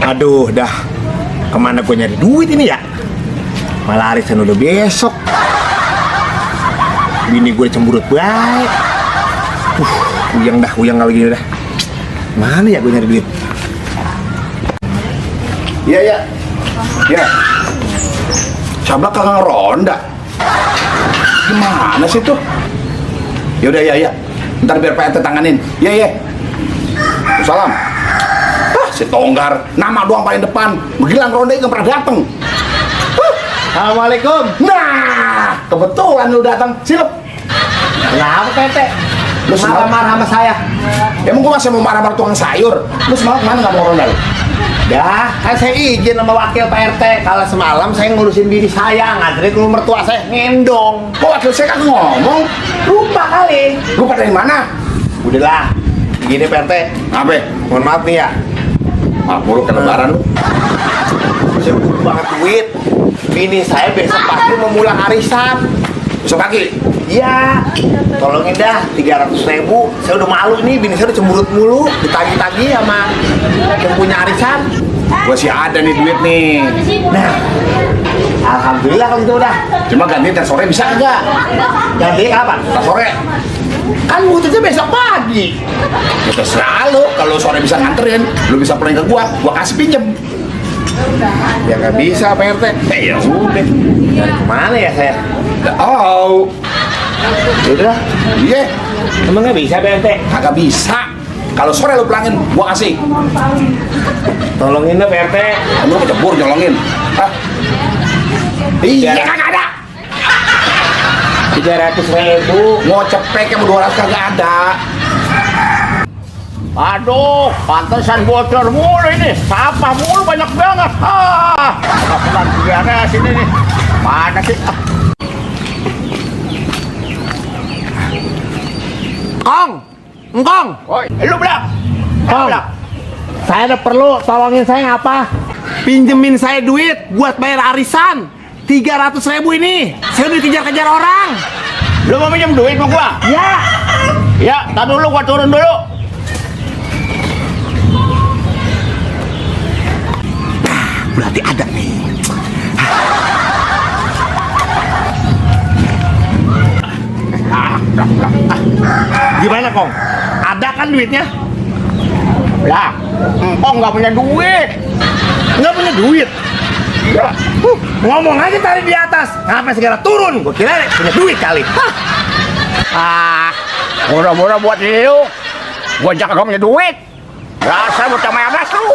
Aduh, dah kemana gue nyari duit ini ya? Malah arisan udah besok. Bini gue cemberut baik. Uyang kali gini dah. Mana ya gue nyari duit? Iya. Coba kagak ronda. Gimana sih tuh? Yaudah, ya. Ntar biar Pak RT tanganin. Iya. Salam. Si Tonggar, nama doang paling depan. Begilang ronda nggak pernah dateng. Assalamualaikum. Nah, kebetulan lu datang. Silep. Kenapa Pak RT? Lu marah-marah sama saya? Emang gua masih mau marah-marah tukang sayur? Lu semalam kemana nggak mau ronda lu? Dah, kan saya izin sama wakil Pak RT. Kalau semalam saya ngurusin diri saya, nganterin ke rumah mertua saya ngendong. Kok wakil saya kan ngomong? Lupa kali. Lupa dari mana? Udahlah, gini Pak RT. Apa? Mohon maaf nih ya. Mulu ke lebaran lu. Saya butuh banget duit. Bini saya besok pagi mau pulang arisan. Besok pagi? Iya, tolongin dah 300.000. Saya udah malu nih, bini saya udah cemberut mulu, ditagi-tagi sama yang punya arisan. Gua sih ada nih duit nih. Nah, alhamdulillah kalau gitu udah. Cuma ganti ntar sore bisa enggak? Ganti kapan? Ntar sore. Kan butuhnya besok pagi. Ya terserah lu, kalau sore bisa nganterin, lu bisa pulang ke gua kasih pinjem. Ya nggak bisa Pak RT. Ya udah. Dari kemana ya saya? Oh, Udah. iya. Emang nggak bisa Pak RT? Kagak bisa. Kalau sore lu pulangin, gua kasih. Tolongin deh Pak RT. Lu kecebur nyolongin. Hah? Iya, Ya. kagak ada. 300.000. Mau cepek yang 200 kagak ada. Aduh, pantesan bocor mulu ini. Sampah mulu banyak banget. Kapan biara sini nih. Mana sih? Engkong. Oi, Lu bilang. Saya ada perlu, tolongin saya ngapa? Pinjemin saya duit buat bayar arisan. 300.000 ini. Saya udah dikejar-kejar orang. Lu mau pinjam duit sama gua? Ya. Ya, tar dulu gua turun dulu. Berarti ada nih. Gimana, Kong? Ada kan duitnya? Lah, empong nggak punya duit. Nggak punya duit. Ya, Ngomong aja tadi di atas. Ngapain segala turun? Gua kira punya duit kali. murah-murah buat lu. Gua jaga gak punya duit. Rasa bocah mayas lu.